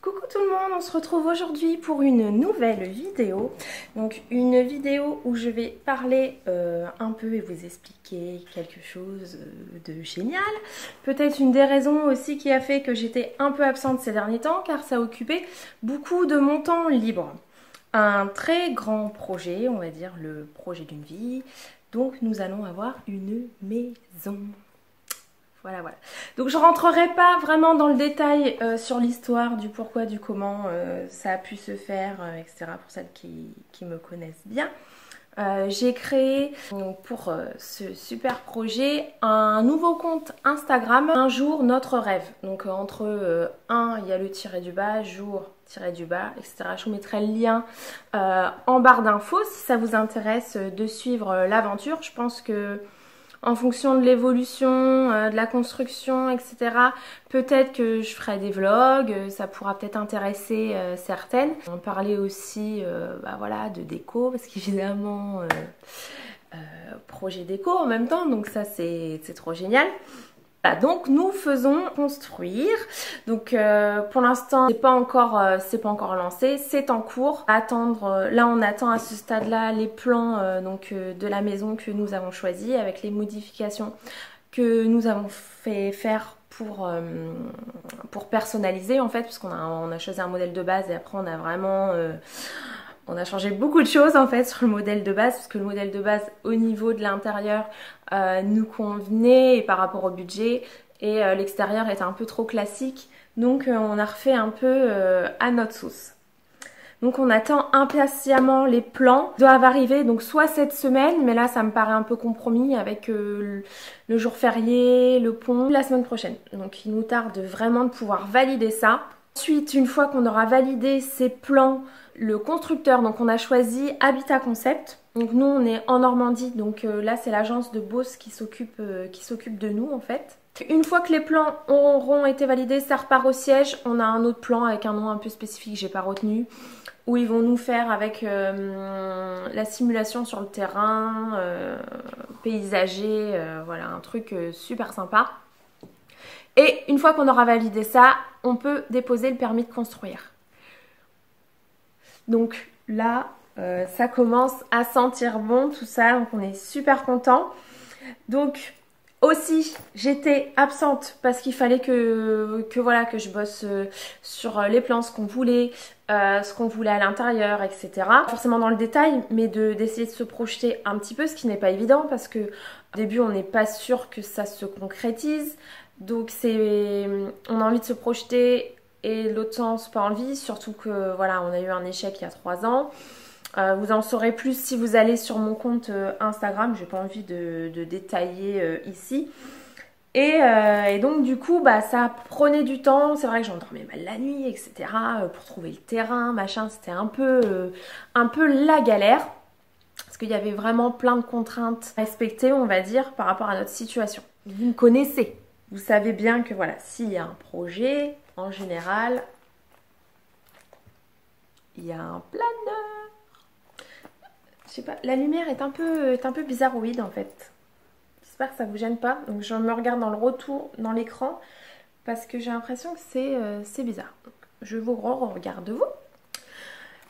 Coucou tout le monde, on se retrouve aujourd'hui pour une nouvelle vidéo. Donc une vidéo où je vais parler un peu et vous expliquer quelque chose de génial. Peut-être une des raisons aussi qui a fait que j'étais un peu absente ces derniers temps car ça occupait beaucoup de mon temps libre. Un très grand projet, on va dire le projet d'une vie. Donc nous allons avoir une maison. Voilà. Donc je rentrerai pas vraiment dans le détail sur l'histoire du pourquoi, du comment ça a pu se faire, etc. pour celles qui me connaissent bien. J'ai créé pour ce super projet un nouveau compte Instagram, un jour notre rêve. Donc entre un, il y a le tiré du bas, jour tiré du bas, etc. Je vous mettrai le lien en barre d'infos si ça vous intéresse de suivre l'aventure. Je pense que en fonction de l'évolution, de la construction, etc. Peut-être que je ferai des vlogs, ça pourra peut-être intéresser certaines. On parlait aussi voilà, de déco, parce qu'évidemment, projet déco en même temps, donc ça c'est trop génial. Voilà, donc nous faisons construire. Donc pour l'instant c'est pas encore lancé, c'est en cours. Attendre, là on attend à ce stade-là les plans de la maison que nous avons choisi avec les modifications que nous avons fait faire pour personnaliser en fait, parce qu'on a choisi un modèle de base et après on a vraiment on a changé beaucoup de choses en fait sur le modèle de base, parce que le modèle de base au niveau de l'intérieur nous convenait et par rapport au budget, et l'extérieur était un peu trop classique, donc on a refait un peu à notre sauce. Donc on attend impatiemment les plans, ils doivent arriver donc soit cette semaine, mais là ça me paraît un peu compromis avec le jour férié, le pont, la semaine prochaine. Donc il nous tarde vraiment de pouvoir valider ça. Ensuite, une fois qu'on aura validé ces plans, le constructeur, donc on a choisi Habitat Concept. Donc nous on est en Normandie, donc là c'est l'agence de Beauce qui s'occupe de nous en fait. Une fois que les plans auront été validés, ça repart au siège. On a un autre plan avec un nom un peu spécifique, j'ai pas retenu, où ils vont nous faire avec la simulation sur le terrain, paysager, voilà, un truc super sympa. Et une fois qu'on aura validé ça, on peut déposer le permis de construire. Donc là, ça commence à sentir bon tout ça, donc on est super content. Donc aussi, j'étais absente parce qu'il fallait que je bosse sur les plans, ce qu'on voulait à l'intérieur, etc. Forcément dans le détail, mais d'essayer de se projeter un petit peu, ce qui n'est pas évident parce que au début on n'est pas sûr que ça se concrétise. Donc on a envie de se projeter et l'autre sens pas envie, surtout que voilà, on a eu un échec il y a 3 ans. Vous en saurez plus si vous allez sur mon compte Instagram, j'ai pas envie de détailler ici. Et donc du coup ça prenait du temps, c'est vrai que j'endormais mal la nuit, etc. Pour trouver le terrain, machin, c'était un peu la galère. Parce qu'il y avait vraiment plein de contraintes à respecter, on va dire, par rapport à notre situation. Vous me connaissez, vous savez bien que voilà, s'il y a un projet, en général, il y a un planeur. Je sais pas, la lumière est un peu bizarroïde en fait. J'espère que ça vous gêne pas. Donc je me regarde dans le retour, dans l'écran, parce que j'ai l'impression que c'est bizarre. Donc, je vous regarde vous.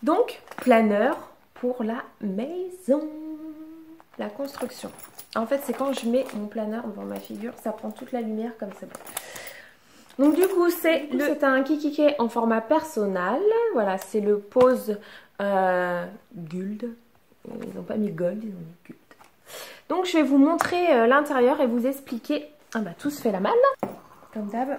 Donc, planeur pour la maison. La construction. En fait, c'est quand je mets mon planeur devant ma figure, ça prend toute la lumière comme ça. Donc du coup, c'est un kikiki en format personnel. Voilà, c'est le pose Gold. Ils n'ont pas mis gold, ils ont mis gold. Donc je vais vous montrer l'intérieur et vous expliquer. Ah bah tout se fait la malle, comme d'hab.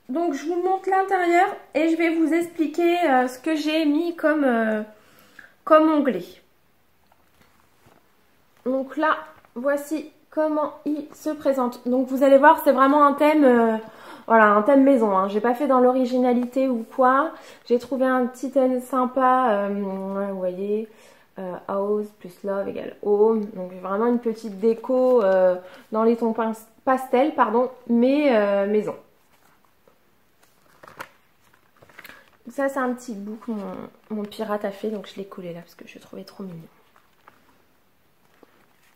Donc je vous montre l'intérieur et je vais vous expliquer ce que j'ai mis comme onglet. Donc là, voici comment il se présente. Donc vous allez voir, c'est vraiment un thème, voilà, un thème maison. Hein. J'ai pas fait dans l'originalité ou quoi. J'ai trouvé un petit thème sympa, vous voyez, house plus love égale home. Donc vraiment une petite déco dans les tons pastel, pardon, mais maison. Ça c'est un petit bout que mon pirate a fait, donc je l'ai collé là parce que je le trouvais trop mignon.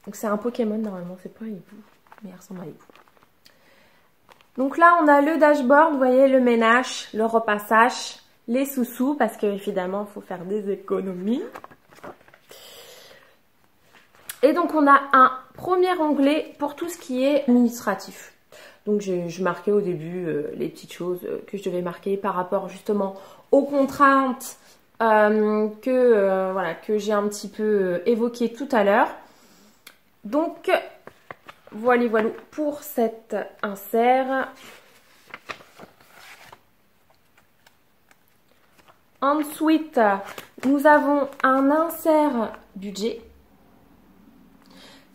Donc c'est un Pokémon normalement, c'est pas un hibou, mais il ressemble à un hibou. Donc là, on a le dashboard, vous voyez, le ménage, le repassage, les sous-sous, parce que évidemment, il faut faire des économies. Et donc, on a un premier onglet pour tout ce qui est administratif. Donc, je marquais au début les petites choses que je devais marquer par rapport justement aux contraintes que j'ai un petit peu évoquées tout à l'heure. Donc, voilà pour cet insert. Ensuite, nous avons un insert budget.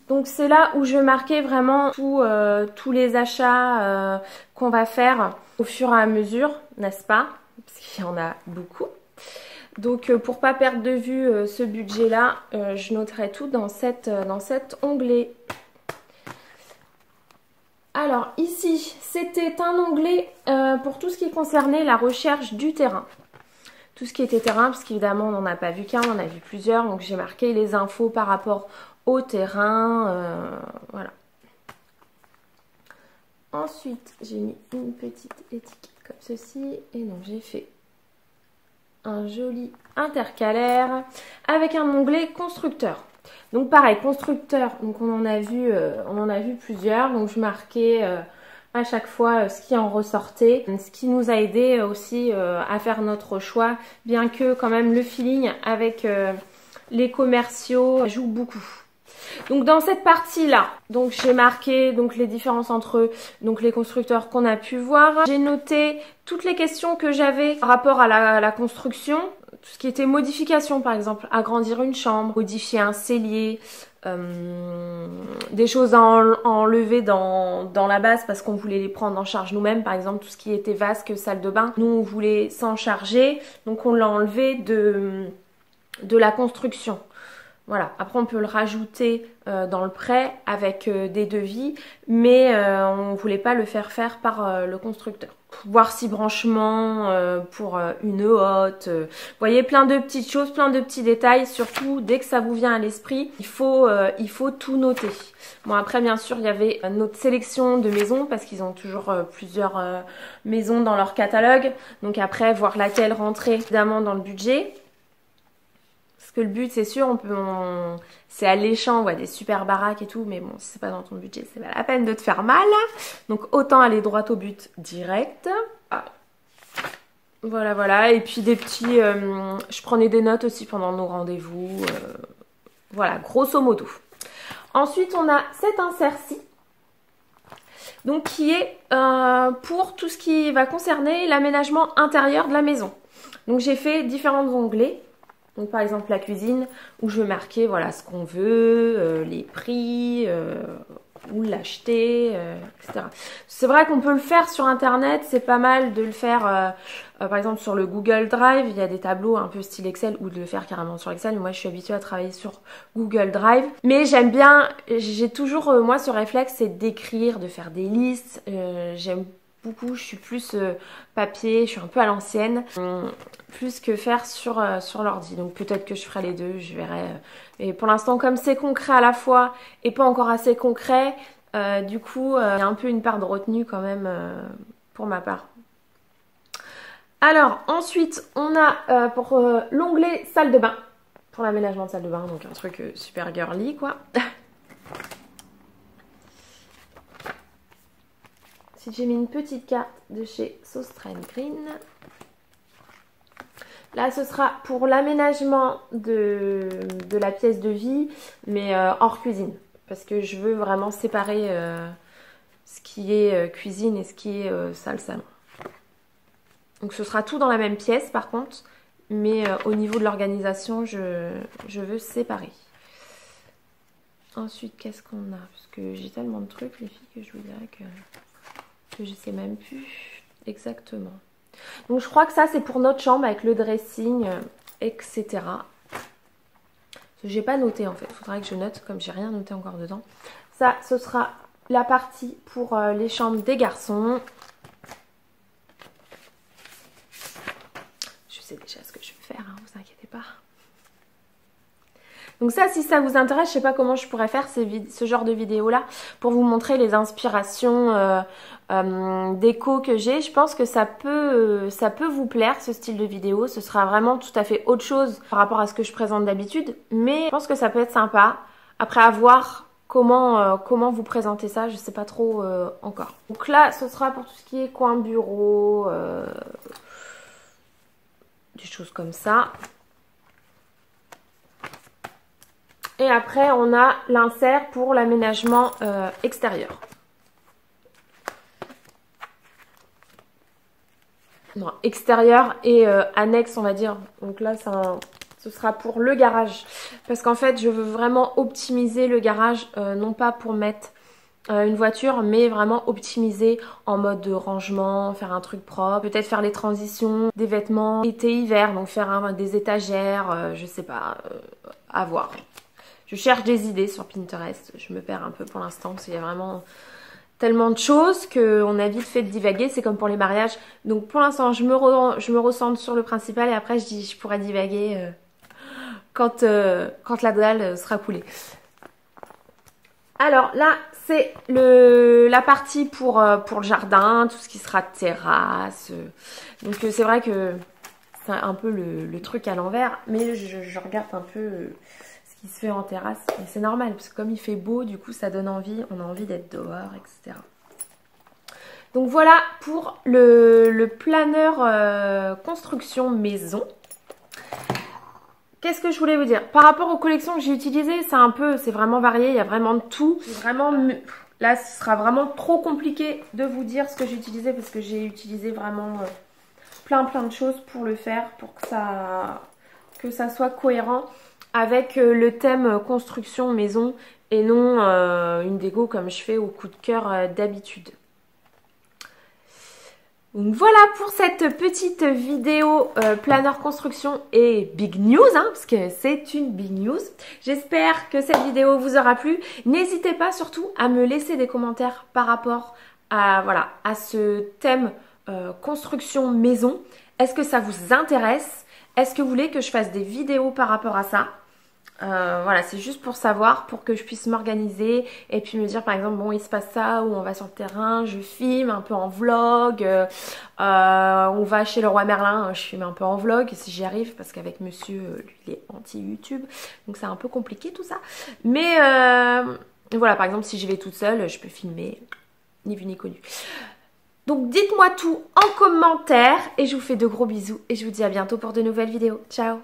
Donc c'est là où je marquais vraiment tous les achats qu'on va faire au fur et à mesure, n'est-ce pas? Parce qu'il y en a beaucoup. Donc pour pas perdre de vue ce budget-là, je noterai tout dans cet onglet. Alors ici, c'était un onglet pour tout ce qui concernait la recherche du terrain. Tout ce qui était terrain, parce qu'évidemment on n'en a pas vu qu'un, on en a vu plusieurs. Donc j'ai marqué les infos par rapport au terrain, voilà. Ensuite, j'ai mis une petite étiquette comme ceci. Et donc j'ai fait un joli intercalaire avec un onglet constructeur. Donc pareil, constructeur, donc on en a vu plusieurs. Donc je marquais à chaque fois ce qui en ressortait, ce qui nous a aidé aussi à faire notre choix, bien que quand même le feeling avec les commerciaux joue beaucoup. Donc dans cette partie-là, donc j'ai marqué donc les différences entre donc les constructeurs qu'on a pu voir. J'ai noté toutes les questions que j'avais par rapport à la construction, tout ce qui était modification par exemple, agrandir une chambre, modifier un cellier, des choses à enlever dans la base parce qu'on voulait les prendre en charge nous-mêmes. Par exemple tout ce qui était vasque, salle de bain, nous on voulait s'en charger, donc on l'a enlevé de la construction. Voilà, après on peut le rajouter dans le prêt avec des devis, mais on ne voulait pas le faire par le constructeur. Voir si branchement pour une hotte, vous voyez, plein de petites choses, plein de petits détails, surtout dès que ça vous vient à l'esprit, il faut tout noter. Bon après bien sûr il y avait notre sélection de maisons parce qu'ils ont toujours plusieurs maisons dans leur catalogue, donc après voir laquelle rentrer évidemment dans le budget. Parce que le but, c'est sûr, c'est alléchant, on voit des super baraques et tout, mais bon, si c'est pas dans ton budget, c'est pas la peine de te faire mal. Donc autant aller droit au but direct. Ah. Voilà. Et puis des petits... je prenais des notes aussi pendant nos rendez-vous. Voilà, grosso modo. Ensuite, on a cet insert-ci. Donc qui est pour tout ce qui va concerner l'aménagement intérieur de la maison. Donc j'ai fait différents onglets. Donc par exemple la cuisine où je vais marquer voilà ce qu'on veut, les prix, où l'acheter, etc. C'est vrai qu'on peut le faire sur internet, c'est pas mal de le faire par exemple sur le Google Drive, il y a des tableaux un peu style Excel ou de le faire carrément sur Excel. Moi je suis habituée à travailler sur Google Drive. Mais j'aime bien, j'ai toujours moi ce réflexe, c'est d'écrire, de faire des listes, j'aime beaucoup, je suis plus papier, je suis un peu à l'ancienne, plus que faire sur l'ordi. Donc peut-être que je ferai les deux, je verrai. Et pour l'instant, comme c'est concret à la fois et pas encore assez concret, du coup, il y a un peu une part de retenue quand même pour ma part. Alors ensuite, on a pour l'onglet salle de bain, pour l'aménagement de salle de bain, donc un truc super girly quoi. J'ai mis une petite carte de chez Sostrand Green. Là, ce sera pour l'aménagement de la pièce de vie, mais hors cuisine. Parce que je veux vraiment séparer ce qui est cuisine et ce qui est salle salon. Donc ce sera tout dans la même pièce par contre, mais au niveau de l'organisation, je veux séparer. Ensuite, qu'est-ce qu'on a? Parce que j'ai tellement de trucs, les filles, que je vous dirais que je sais même plus exactement. Donc je crois que ça c'est pour notre chambre avec le dressing, etc. J'ai pas noté en fait, il faudrait que je note comme j'ai rien noté encore dedans. Ça, ce sera la partie pour les chambres des garçons. Je sais déjà ce que je vais faire, hein, vous inquiétez pas. Donc ça, si ça vous intéresse, je sais pas comment je pourrais faire ce genre de vidéo là pour vous montrer les inspirations déco que j'ai. Je pense que ça peut vous plaire ce style de vidéo. Ce sera vraiment tout à fait autre chose par rapport à ce que je présente d'habitude, mais je pense que ça peut être sympa. Après, à voir comment vous présenter ça, je sais pas trop encore. Donc là, ce sera pour tout ce qui est coin bureau, des choses comme ça. Et après, on a l'insert pour l'aménagement extérieur. Non, extérieur et annexe, on va dire. Donc là, ce sera pour le garage. Parce qu'en fait, je veux vraiment optimiser le garage, non pas pour mettre une voiture, mais vraiment optimiser en mode de rangement, faire un truc propre, peut-être faire les transitions des vêtements été-hiver, donc faire des étagères, je sais pas, à voir. Je cherche des idées sur Pinterest, je me perds un peu pour l'instant parce qu'il y a vraiment tellement de choses qu'on a vite fait de divaguer, c'est comme pour les mariages. Donc pour l'instant, je me recentre sur le principal et après je pourrais divaguer quand la dalle sera coulée. Alors là, c'est la partie pour le jardin, tout ce qui sera terrasse. Donc c'est vrai que c'est un peu le truc à l'envers, mais je regarde un peu ce qui se fait en terrasse. Et c'est normal, parce que comme il fait beau, du coup ça donne envie, on a envie d'être dehors, etc. Donc voilà pour le planeur construction maison. Qu'est-ce que je voulais vous dire? Par rapport aux collections que j'ai utilisées, c'est vraiment varié, il y a vraiment de tout. Là, ce sera vraiment trop compliqué de vous dire ce que j'ai utilisé parce que j'ai utilisé vraiment plein de choses pour le faire, pour que ça soit cohérent avec le thème construction maison et non une déco comme je fais au coup de cœur d'habitude. Donc voilà pour cette petite vidéo planeur construction et big news, hein, parce que c'est une big news. J'espère que cette vidéo vous aura plu. N'hésitez pas surtout à me laisser des commentaires par rapport à ce thème construction maison. Est-ce que ça vous intéresse? Est-ce que vous voulez que je fasse des vidéos par rapport à ça? Voilà, c'est juste pour savoir, pour que je puisse m'organiser et puis me dire par exemple, bon il se passe ça, ou on va sur le terrain, je filme un peu en vlog, on va chez le roi Merlin, je filme un peu en vlog si j'y arrive, parce qu'avec monsieur, lui il est anti-YouTube, donc c'est un peu compliqué tout ça. Mais voilà, par exemple si j'y vais toute seule, je peux filmer, ni vu ni connu. Donc dites-moi tout en commentaire et je vous fais de gros bisous et je vous dis à bientôt pour de nouvelles vidéos. Ciao!